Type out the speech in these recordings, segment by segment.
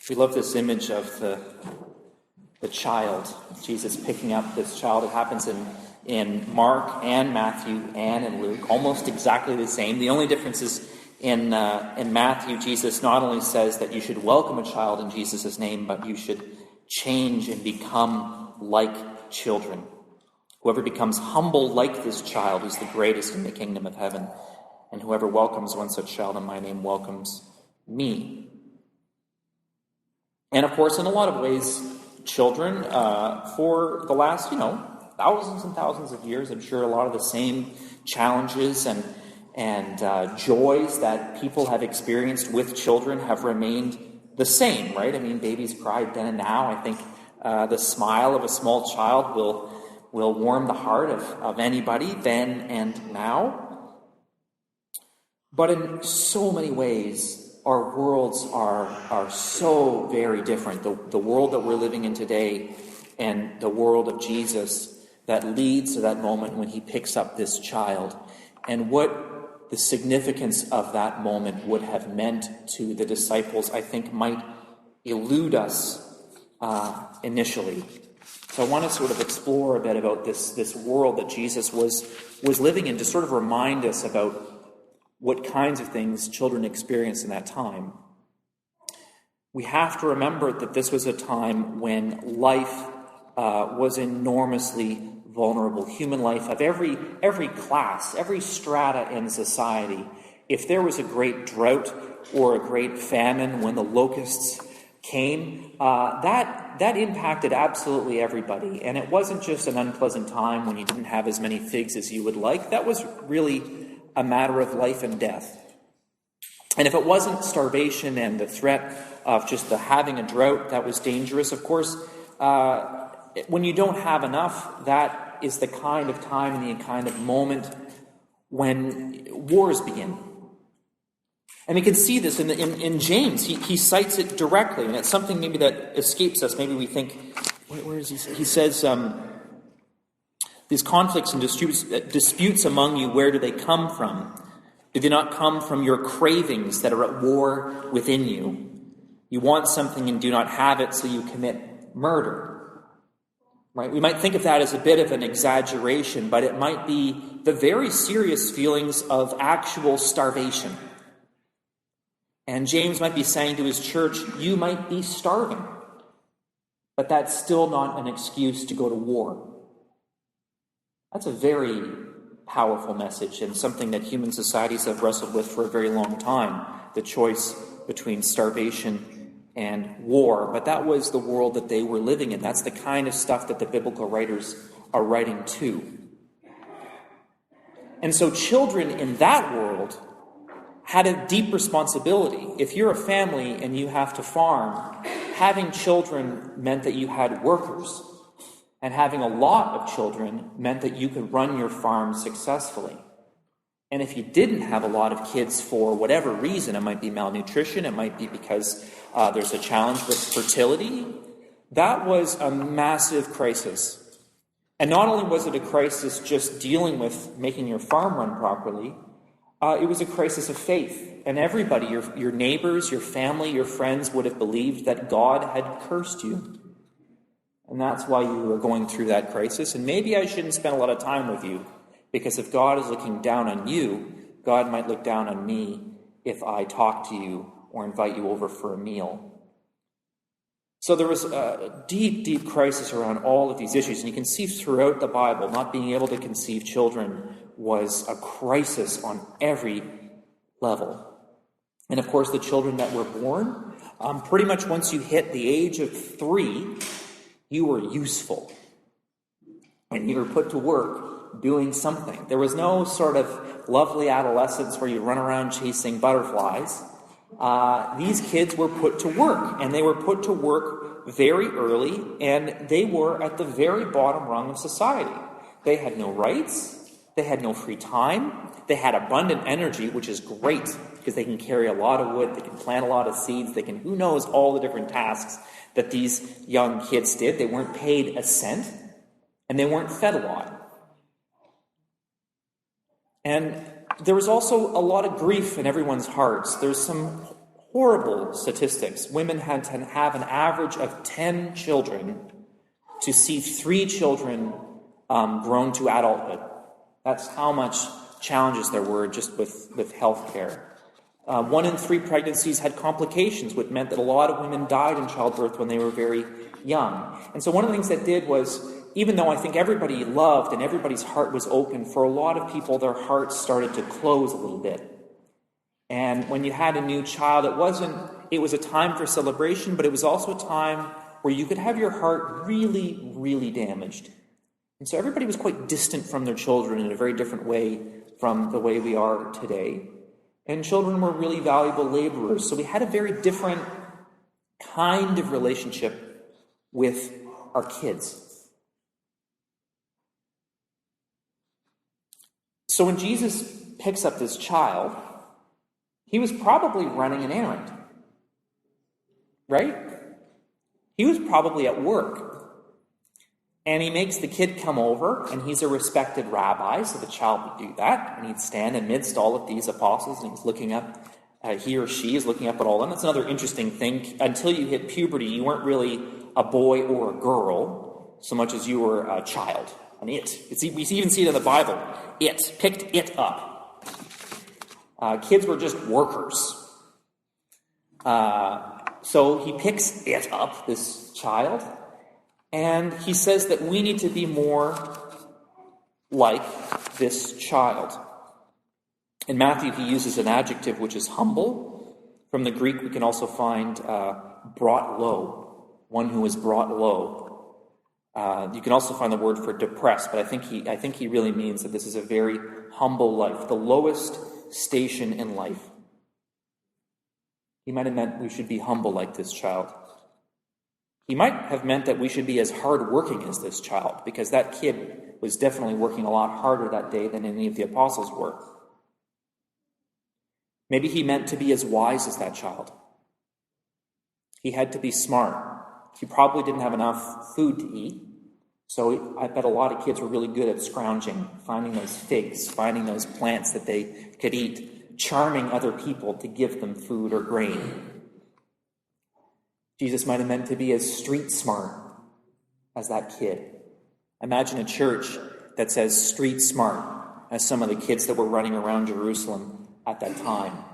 We love this image of the child, Jesus picking up this child. It happens in Mark and Matthew and in Luke, almost exactly the same. The only difference is in Matthew, Jesus not only says that you should welcome a child in Jesus' name, but you should change and become like children. Whoever becomes humble like this child is the greatest in the kingdom of heaven. And whoever welcomes one such child in my name welcomes me. And of course, in a lot of ways, children, for the last, thousands and thousands of years, I'm sure a lot of the same challenges and joys that people have experienced with children have remained the same, right? I mean, babies cry then and now. I think the smile of a small child will warm the heart of anybody then and now. But in so many ways, our worlds are so very different. The world that we're living in today and the world of Jesus that leads to that moment when he picks up this child, and what the significance of that moment would have meant to the disciples, I think might elude us initially. So I want to sort of explore a bit about this world that Jesus was living in, to sort of remind us about what kinds of things children experienced in that time. We have to remember that this was a time when life was enormously vulnerable. Human life of every class, every strata in society. If there was a great drought or a great famine when the locusts came, that impacted absolutely everybody. And it wasn't just an unpleasant time when you didn't have as many figs as you would like. That was really a matter of life and death. And if it wasn't starvation and the threat of just having a drought that was dangerous, of course, when you don't have enough, that is the kind of time and the kind of moment when wars begin. And we can see this in James. He cites it directly, and it's something maybe that escapes us. Maybe we think, where is he? He says, these conflicts and disputes among you, where do they come from? Do they not come from your cravings that are at war within you? You want something and do not have it, so you commit murder. Right? We might think of that as a bit of an exaggeration, but it might be the very serious feelings of actual starvation. And James might be saying to his church, you might be starving, but that's still not an excuse to go to war. That's a very powerful message, and something that human societies have wrestled with for a very long time, the choice between starvation and war. But that was the world that they were living in. That's the kind of stuff that the biblical writers are writing to. And so children in that world had a deep responsibility. If you're a family and you have to farm, having children meant that you had workers. And having a lot of children meant that you could run your farm successfully. And if you didn't have a lot of kids for whatever reason, it might be malnutrition, it might be because there's a challenge with fertility, that was a massive crisis. And not only was it a crisis just dealing with making your farm run properly, it was a crisis of faith. And everybody, your neighbors, your family, your friends would have believed that God had cursed you. And that's why you were going through that crisis. And maybe I shouldn't spend a lot of time with you, because if God is looking down on you, God might look down on me if I talk to you or invite you over for a meal. So there was a deep, deep crisis around all of these issues. And you can see throughout the Bible, not being able to conceive children was a crisis on every level. And of course, the children that were born, pretty much once you hit the age of 3, you were useful, and you were put to work doing something. There was no sort of lovely adolescence where you run around chasing butterflies. These kids were put to work, and they were put to work very early, and they were at the very bottom rung of society. They had no rights. They had no free time. They had abundant energy, which is great, because they can carry a lot of wood, they can plant a lot of seeds, they can, who knows, all the different tasks that these young kids did. They weren't paid a cent, and they weren't fed a lot. And there was also a lot of grief in everyone's hearts. There's some horrible statistics. Women had to have an average of 10 children to see 3 children grown to adulthood. That's how much challenges there were just with health care. 1 in 3 pregnancies had complications, which meant that a lot of women died in childbirth when they were very young. And so one of the things that did was, even though I think everybody loved and everybody's heart was open, for a lot of people, their hearts started to close a little bit. And when you had a new child, it was a time for celebration, but it was also a time where you could have your heart really, really damaged. And so everybody was quite distant from their children in a very different way from the way we are today. And children were really valuable laborers. So we had a very different kind of relationship with our kids. So when Jesus picks up this child, he was probably running an errand, right? He was probably at work. And he makes the kid come over, and he's a respected rabbi, so the child would do that. And he'd stand amidst all of these apostles, and he's looking up, he or she is looking up at all of them. That's another interesting thing. Until you hit puberty, you weren't really a boy or a girl, so much as you were a child, an it. We even see it in the Bible. It, picked it up. Kids were just workers. So he picks it up, this child, and he says that we need to be more like this child. In Matthew, he uses an adjective which is humble. From the Greek, we can also find brought low, one who is brought low. You can also find the word for depressed, but I think he really means that this is a very humble life, the lowest station in life. He might have meant we should be humble like this child. He might have meant that we should be as hardworking as this child, because that kid was definitely working a lot harder that day than any of the apostles were. Maybe he meant to be as wise as that child. He had to be smart. He probably didn't have enough food to eat, so I bet a lot of kids were really good at scrounging, finding those figs, finding those plants that they could eat, charming other people to give them food or grain. Jesus might have meant to be as street smart as that kid. Imagine a church that says street smart as some of the kids that were running around Jerusalem at that time,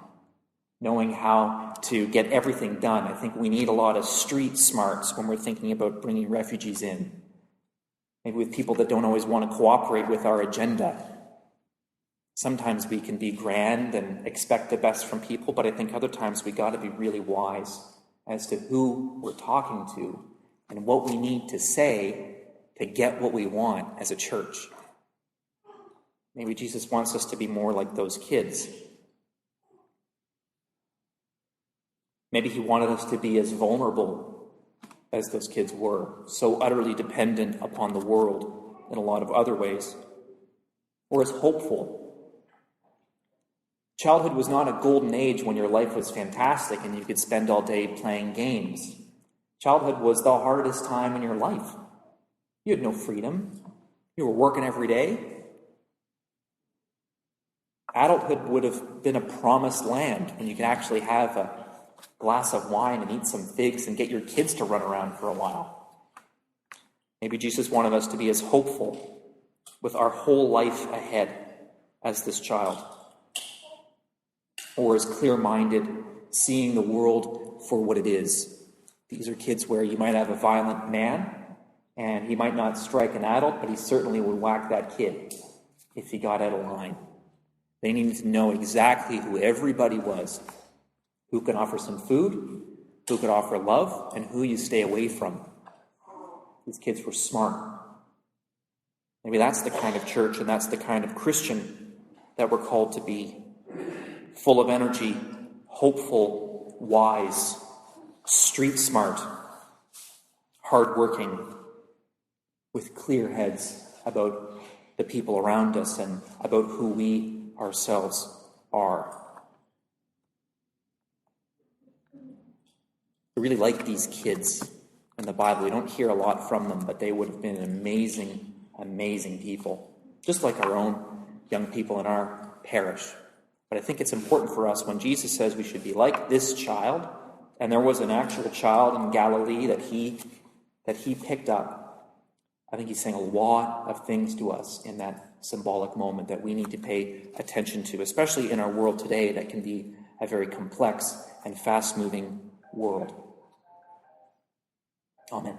knowing how to get everything done. I think we need a lot of street smarts when we're thinking about bringing refugees in. Maybe with people that don't always want to cooperate with our agenda. Sometimes we can be grand and expect the best from people, but I think other times we got to be really wise as to who we're talking to and what we need to say to get what we want as a church. Maybe Jesus wants us to be more like those kids. Maybe he wanted us to be as vulnerable as those kids were, so utterly dependent upon the world in a lot of other ways, or as hopeful. Childhood was not a golden age when your life was fantastic and you could spend all day playing games. Childhood was the hardest time in your life. You had no freedom. You were working every day. Adulthood would have been a promised land when you could actually have a glass of wine and eat some figs and get your kids to run around for a while. Maybe Jesus wanted us to be as hopeful with our whole life ahead as this child, or as clear-minded, seeing the world for what it is. These are kids where you might have a violent man, and he might not strike an adult, but he certainly would whack that kid if he got out of line. They needed to know exactly who everybody was, who could offer some food, who could offer love, and who you stay away from. These kids were smart. Maybe that's the kind of church and that's the kind of Christian that we're called to be. Full of energy, hopeful, wise, street smart, hardworking, with clear heads about the people around us and about who we ourselves are. I really like these kids in the Bible. We don't hear a lot from them, but they would have been amazing, amazing people, just like our own young people in our parish. But I think it's important for us when Jesus says we should be like this child, and there was an actual child in Galilee that he picked up. I think he's saying a lot of things to us in that symbolic moment that we need to pay attention to, especially in our world today that can be a very complex and fast-moving world. Amen.